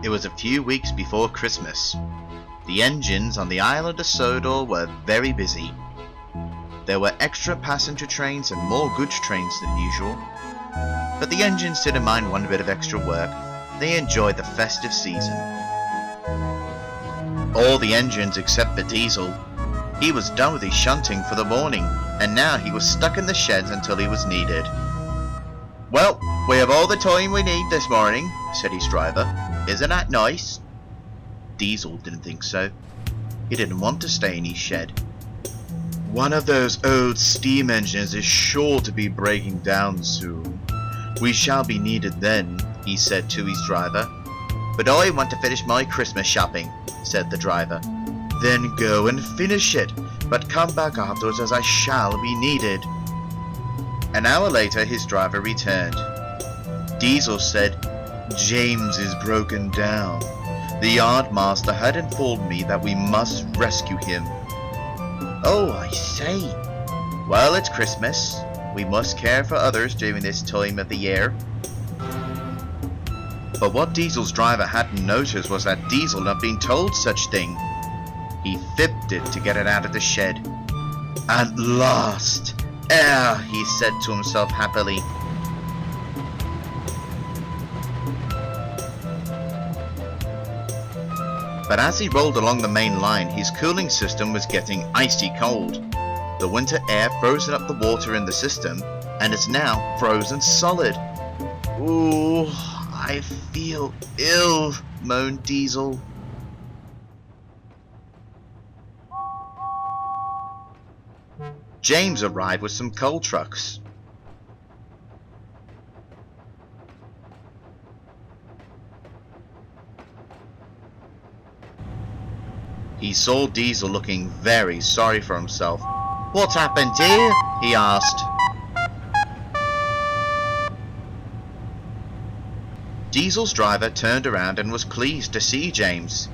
It was a few weeks before Christmas. The engines on the island of Sodor were very busy. There were extra passenger trains and more goods trains than usual. But the engines didn't mind one bit of extra work. They enjoyed the festive season. All the engines except for Diesel. He was done with his shunting for the morning, and now he was stuck in the sheds until he was needed. "Well, we have all the time we need this morning," said his driver. "Isn't that nice?" Diesel didn't think so. He didn't want to stay in his shed. "One of those old steam engines is sure to be breaking down soon. We shall be needed then," he said to his driver. "But I want to finish my Christmas shopping," said the driver. "Then go and finish it, but come back afterwards as I shall be needed." An hour later his driver returned. Diesel said, "James is broken down. The yardmaster had informed me that we must rescue him." "Oh, I say. Well, it's Christmas. We must care for others during this time of the year." But what Diesel's driver hadn't noticed was that Diesel had been told such thing. He fibbed it to get it out of the shed. "At last! Air!" he said to himself happily. But as he rolled along the main line, his cooling system was getting icy cold. The winter air frozen up the water in the system, and it's now frozen solid. "Ooh, I feel ill," moaned Diesel. James arrived with some coal trucks. He saw Diesel looking very sorry for himself. "What happened, dear?" he asked. Diesel's driver turned around and was pleased to see James.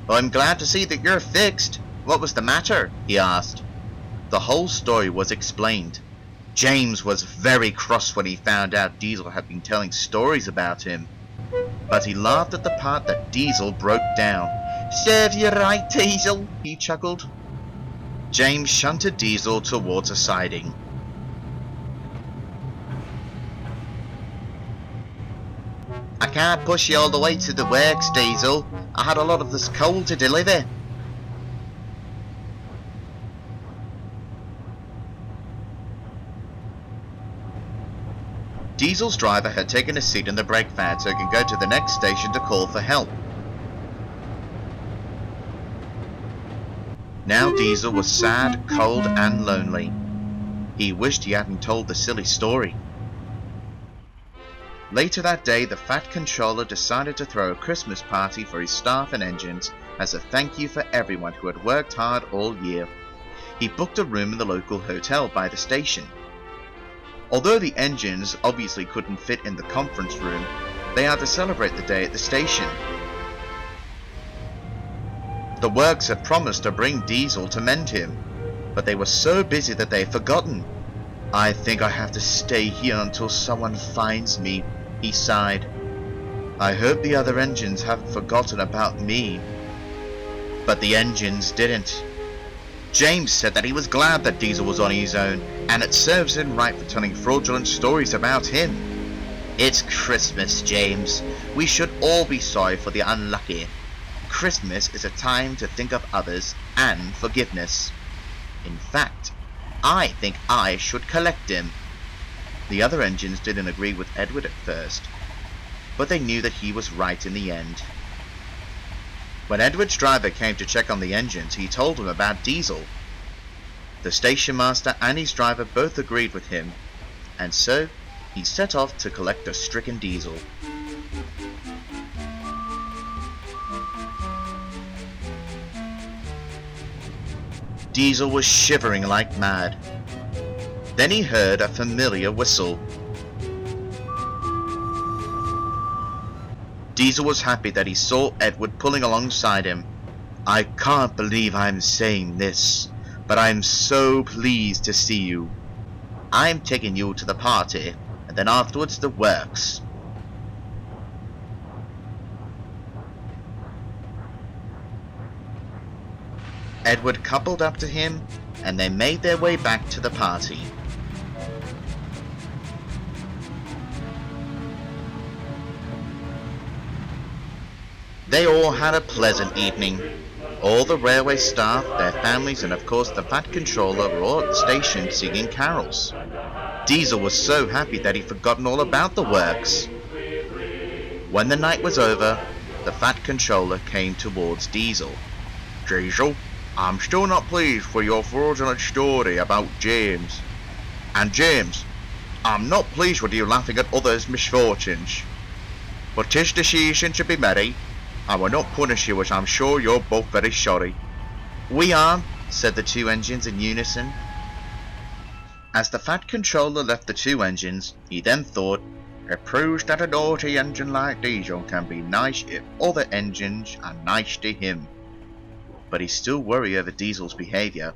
"I'm glad to see that you're fixed. What was the matter?" he asked. The whole story was explained. James was very cross when he found out Diesel had been telling stories about him. But he laughed at the part that Diesel broke down. "Serve you right, Diesel," he chuckled. James shunted Diesel towards a siding. "I can't push you all the way to the works, Diesel. I had a lot of this coal to deliver." Diesel's driver had taken a seat in the brake van so he could go to the next station to call for help. Now Diesel was sad, cold, and lonely. He wished he hadn't told the silly story. Later that day, the Fat Controller decided to throw a Christmas party for his staff and engines as a thank you for everyone who had worked hard all year. He booked a room in the local hotel by the station. Although the engines obviously couldn't fit in the conference room, they had to celebrate the day at the station. The works had promised to bring Diesel to mend him, but they were so busy that they had forgotten. "I think I have to stay here until someone finds me," he sighed. "I hope the other engines haven't forgotten about me." But the engines didn't. James said that he was glad that Diesel was on his own, and it serves him right for telling fraudulent stories about him. "It's Christmas, James. We should all be sorry for the unlucky. Christmas is a time to think of others and forgiveness. In fact, I think I should collect him." The other engines didn't agree with Edward at first, but they knew that he was right in the end. When Edward's driver came to check on the engines, he told him about Diesel. The station master and his driver both agreed with him, and so he set off to collect the stricken Diesel. Diesel was shivering like mad. Then he heard a familiar whistle. Diesel was happy that he saw Edward pulling alongside him. "I can't believe I'm saying this, but I'm so pleased to see you. I'm taking you to the party, and then afterwards the works." Edward coupled up to him, and they made their way back to the party. They all had a pleasant evening. All the railway staff, their families, and of course the Fat Controller were all at the station singing carols. Diesel was so happy that he'd forgotten all about the works. When the night was over, the Fat Controller came towards Diesel. "Diesel, I'm still not pleased with your fraudulent story about James. And James, I'm not pleased with you laughing at others' misfortunes. But 'tis the season to be merry. I will not punish you, as I'm sure you're both very sorry." "We are," said the two engines in unison. As the Fat Controller left the two engines, he then thought, "It proves that a naughty engine like Diesel can be nice if other engines are nice to him." But he still worried over Diesel's behaviour.